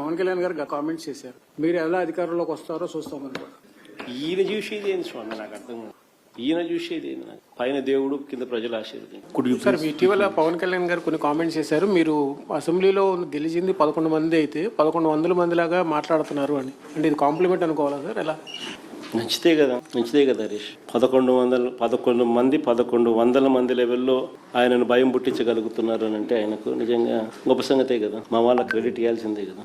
పవన్ కళ్యాణ్ గారు కామెంట్స్ చేశారు. మీరు ఎలా అధికారంలోకి వస్తారో చూస్తామని. ఈయన చూసేది ఏంది స్వామి, నాకు అర్థం కాదు. ఈయన చూసేది ఏంది? నాకు పైన దేవుడు, కింద ప్రజల ఆశీర్వదించు. సార్, ఇటీవల పవన్ కళ్యాణ్ గారు కొన్ని కామెంట్స్ చేశారు. మీరు అసెంబ్లీలో గెలిచింది 11 మంది అయితే 1100 మందిలాగా మాట్లాడుతున్నారు అని. అంటే ఇది కాంప్లిమెంట్ అనుకోవాలా సార్? ఎలా? నచ్చితే కదా హరీష్. 1100 మంది లెవెల్లో ఆయనను భయం పుట్టించగలుగుతున్నారు అని అంటే ఆయనకు నిజంగా గొప్ప సంగతే కదా. మా వాళ్ళ క్రెడిట్ ఇవ్వాల్సిందే కదా.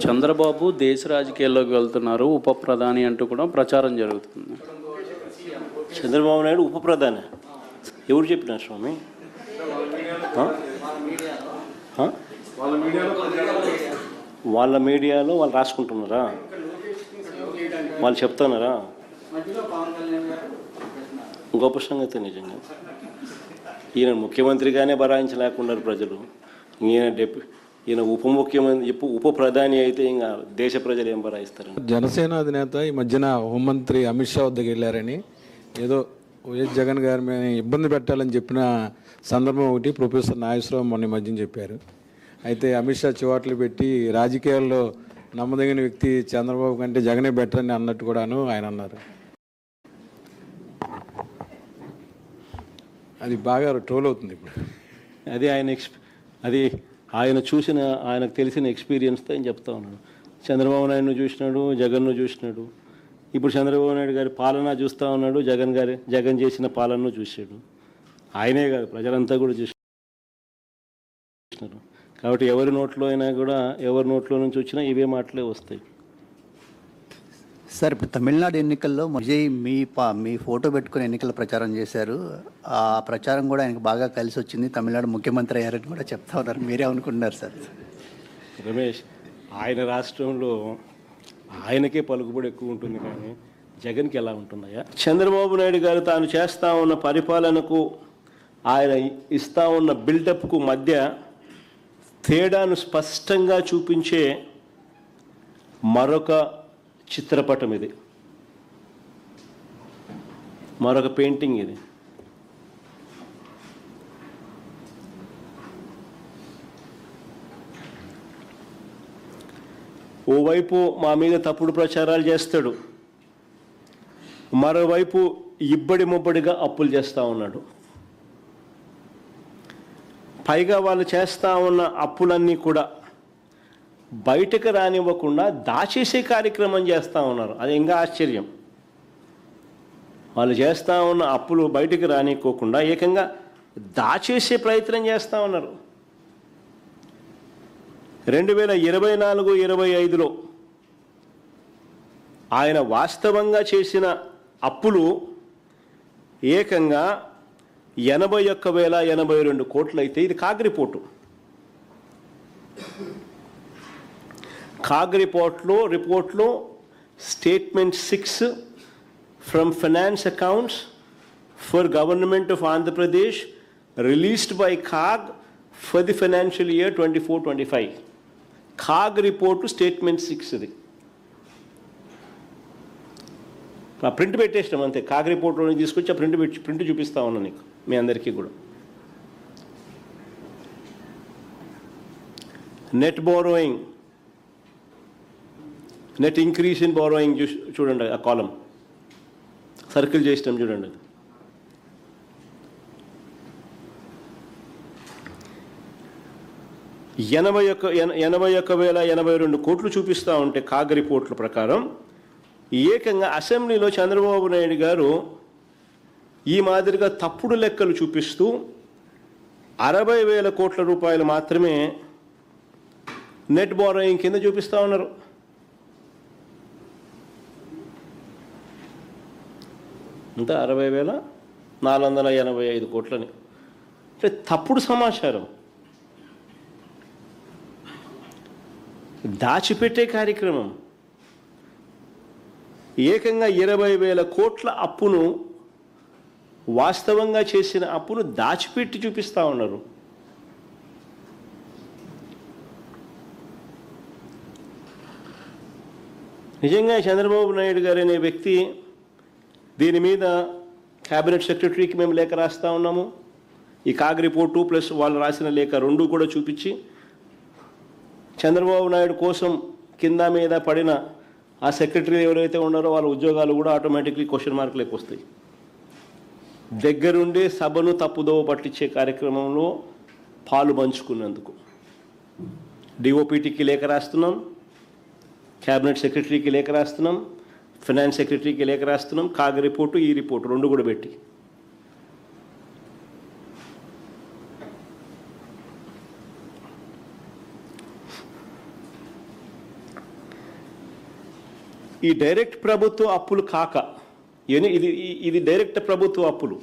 చంద్రబాబు దేశ రాజకీయాల్లోకి వెళ్తున్నారు, ఉప ప్రధాని అంటూ కూడా ప్రచారం జరుగుతుంది. చంద్రబాబు నాయుడు ఉప ప్రధాని ఎవరు చెప్పినారు స్వామి? వాళ్ళ మీడియాలో వాళ్ళు రాసుకుంటున్నారా? వాళ్ళు చెప్తున్నారా? గొప్ప సంగతి నిజంగా. ఈయన ముఖ్యమంత్రిగానే భరాయించలేకున్నారు ప్రజలు. ఈయన ఉప ప్రధాని అయితే ఇంకా దేశ ప్రజలు ఏం భరాయిస్తారు? జనసేన అధినేత ఈ మధ్యన హోంమంత్రి అమిత్ షా వద్దకు వెళ్ళారని, ఏదో వైఎస్ జగన్ గారి మీద ఇబ్బంది పెట్టాలని చెప్పిన సందర్భం ఒకటి ప్రొఫెసర్ నాగేశ్వరరావు మొన్న మధ్యన చెప్పారు. అయితే అమిత్ షా చివాట్లు పెట్టి రాజకీయాల్లో నమ్మదగిన వ్యక్తి చంద్రబాబు కంటే జగనే బెటర్ అని అన్నట్టు కూడాను ఆయన అన్నారు. అది బాగా ట్రోల్ అవుతుంది ఇప్పుడు. అది ఆయనకు తెలిసిన ఎక్స్పీరియన్స్తో ఆయన చెప్తా ఉన్నాడు. చంద్రబాబు నాయుడును చూసినాడు, జగన్ను చూసినాడు. ఇప్పుడు చంద్రబాబు నాయుడు గారి పాలన చూస్తూ ఉన్నాడు, జగన్ చేసిన పాలనను చూశాడు. ఆయనే కాదు, ప్రజలంతా కూడా చూసినారు. కాబట్టి ఎవరి నోట్లో అయినా కూడా, ఎవరి నోట్లో నుంచి వచ్చినా ఇవే మాటలే వస్తాయి. సార్, ఇప్పుడు తమిళనాడు ఎన్నికల్లో విజయ్ మీ ఫోటో పెట్టుకుని ఎన్నికల ప్రచారం చేశారు. ఆ ప్రచారం కూడా ఆయనకు బాగా కలిసి వచ్చింది, తమిళనాడు ముఖ్యమంత్రి అయ్యారని కూడా చెప్తా ఉన్నారు. మీరే అనుకుంటున్నారు సార్? రమేష్, ఆయన రాష్ట్రంలో ఆయనకే పలుకుబడి ఎక్కువ ఉంటుంది, కానీ జగన్కి ఎలా ఉంటుందయ్యా? చంద్రబాబు నాయుడు గారు తాను చేస్తూ ఉన్న పరిపాలనకు, ఆయన ఇస్తూ ఉన్న బిల్డప్కు మధ్య తేడాను స్పష్టంగా చూపించే మరొక చిత్రపటం ఇది, మరొక పెయింటింగ్ ఇది. ఓవైపు మా మీద తప్పుడు ప్రచారాలు చేస్తాడు, మరోవైపు ఇబ్బడి ముబ్బడిగా అప్పులు చేస్తూ ఉన్నాడు. పైగా వాళ్ళు చేస్తూ ఉన్న అప్పులన్నీ కూడా బయటకు రానివ్వకుండా దాచేసే కార్యక్రమం చేస్తూ ఉన్నారు. అది ఇంకా ఆశ్చర్యం. వాళ్ళు చేస్తూ ఉన్న అప్పులు బయటకు రానివ్వకుండా ఏకంగా దాచేసే ప్రయత్నం చేస్తూ ఉన్నారు. 2024-25లో ఆయన వాస్తవంగా చేసిన అప్పులు ఏకంగా 81,082 కోట్లు అయితే, ఇది కాగ్ రిపోర్ట్లో statement 6 from finance accounts for government of Andhra Pradesh released by CAG for the financial year 24-25. CAG report statement 6 ఇది. ఆ ప్రింట్ పెట్టేసినాం అంతే. కాగ్ రిపోర్ట్లోనే తీసుకొచ్చి ఆ ప్రింట్ చూపిస్తా ఉన్నా నీకు, మీ అందరికీ కూడా. నెట్ ఇంక్రీజ్ ఇన్ బారోయింగ్ చూడండి, ఆ కాలం సర్కిల్ చేసినాం చూడండి. అది 81,082 కోట్లు చూపిస్తూ ఉంటే కాగ్ రిపోర్ట్ల ప్రకారం ఏకంగా అసెంబ్లీలో చంద్రబాబు నాయుడు గారు ఈ మాదిరిగా తప్పుడు లెక్కలు చూపిస్తూ 60,000 కోట్ల రూపాయలు మాత్రమే నెట్ బారోయింగ్ కింద చూపిస్తూ ఉన్నారు. అంతా 60,485 కోట్లని. అంటే తప్పుడు సమాచారం, దాచిపెట్టే కార్యక్రమం. ఏకంగా 20,000 కోట్ల అప్పును, వాస్తవంగా చేసిన అప్పును దాచిపెట్టి చూపిస్తూ ఉన్నారు. నిజంగా చంద్రబాబు నాయుడు గారు అనే వ్యక్తి, దీని మీద క్యాబినెట్ సెక్రటరీకి మేము లేఖ రాస్తూ ఉన్నాము. ఈ కాగ్ రిపోర్టు ప్లస్ వాళ్ళు రాసిన లేఖ 2 కూడా చూపించి చంద్రబాబు నాయుడు కోసం కింద మీద పడిన ఆ సెక్రటరీలు ఎవరైతే ఉన్నారో వాళ్ళ ఉద్యోగాలు కూడా ఆటోమేటిక్లీ క్వశ్చన్ మార్కులకు వస్తాయి. దగ్గరుండి సభను తప్పుదోవ పట్టించే కార్యక్రమంలో పాలు పంచుకున్నందుకు డిఓపిటికి లేఖ రాస్తున్నాం, క్యాబినెట్ సెక్రటరీకి లేఖ రాస్తున్నాం, ఫైనాన్స్ సెక్రటరీకి లేఖ రాస్తున్నాం, కాగ్ రిపోర్టు ఈ రిపోర్టు రెండు కూడా పెట్టి ఈ డైరెక్ట్ ప్రభుత్వ అప్పులు కాక ఇది డైరెక్ట్ ప్రభుత్వ అప్పులు.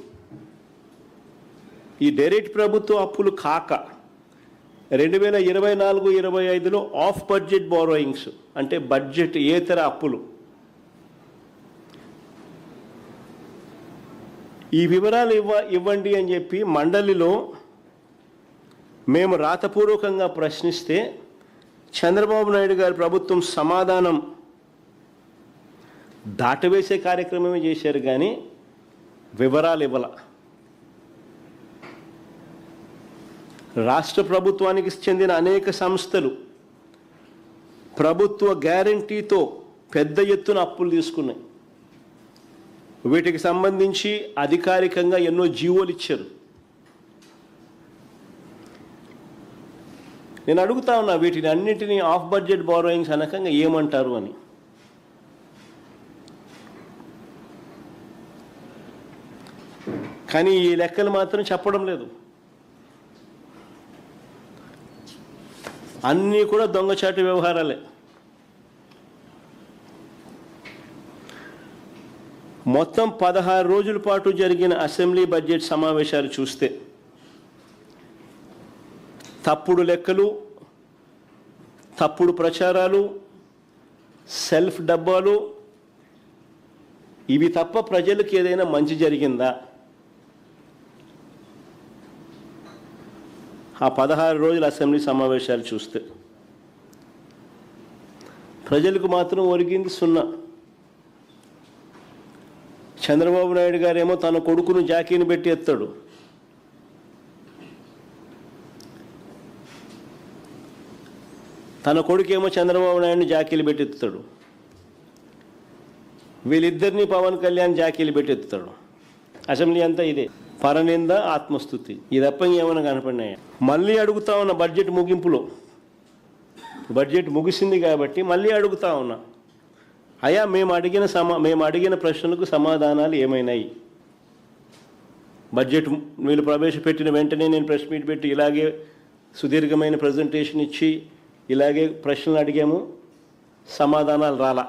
ఈ డైరెక్ట్ ప్రభుత్వ అప్పులు కాక 2024-25లో ఆఫ్ బడ్జెట్ బారోయింగ్స్ అంటే బడ్జెట్ ఏతర అప్పులు. ఈ వివరాలు ఇవ్వండి అని చెప్పి మండలిలో మేము రాతపూర్వకంగా ప్రశ్నిస్తే చంద్రబాబు నాయుడు గారి ప్రభుత్వం సమాధానం దాటవేసే కార్యక్రమమే చేశారు కానీ వివరాలు ఇవ్వాల. రాష్ట్ర ప్రభుత్వానికి చెందిన అనేక సంస్థలు ప్రభుత్వ గ్యారంటీతో పెద్ద ఎత్తున అప్పులు తీసుకున్నాయి. వీటికి సంబంధించి అధికారికంగా ఎన్నో జీవోలు ఇచ్చారు. నేను అడుగుతా ఉన్నా వీటిని అన్నింటినీ ఆఫ్ బడ్జెట్ బారోయింగ్స్ అనకంగా ఏమంటారు అని. కానీ ఈ లెక్కలు మాత్రం చెప్పడం లేదు. అన్నీ కూడా దొంగచాటు వ్యవహారాలే. మొత్తం 16 రోజుల పాటు జరిగిన అసెంబ్లీ బడ్జెట్ సమావేశాలు చూస్తే తప్పుడు లెక్కలు, తప్పుడు ప్రచారాలు, సెల్ఫ్ డబ్బాలు, ఇవి తప్ప ప్రజలకు ఏదైనా మంచి జరిగిందా? ఆ 16 రోజుల అసెంబ్లీ సమావేశాలు చూస్తే ప్రజలకు మాత్రం ఒరిగింది సున్నా. చంద్రబాబు నాయుడు గారేమో తన కొడుకును జాకీని పెట్టి ఎత్తాడు. తన కొడుకేమో చంద్రబాబు నాయుడిని జాకీలు పెట్టి ఎత్తుతాడు. వీళ్ళిద్దరినీ పవన్ కళ్యాణ్ జాకీలు పెట్టి ఎత్తుతాడు. అసెంబ్లీ అంతా ఇదే పరనింద, ఆత్మస్తుతి, ఇది తప్ప ఏమైనా కనపడినాయా? మళ్ళీ అడుగుతా ఉన్నా బడ్జెట్ ముగింపులో, బడ్జెట్ ముగిసింది కాబట్టి మళ్ళీ అడుగుతా ఉన్నా, అయ్యా మేము అడిగిన ప్రశ్నలకు సమాధానాలు ఏమైనాయి? బడ్జెట్ వీళ్ళు ప్రవేశపెట్టిన వెంటనే నేను ప్రెస్ మీట్ పెట్టి ఇలాగే సుదీర్ఘమైన ప్రజెంటేషన్ ఇచ్చి ఇలాగే ప్రశ్నలు అడిగాము, సమాధానాలు రాలా.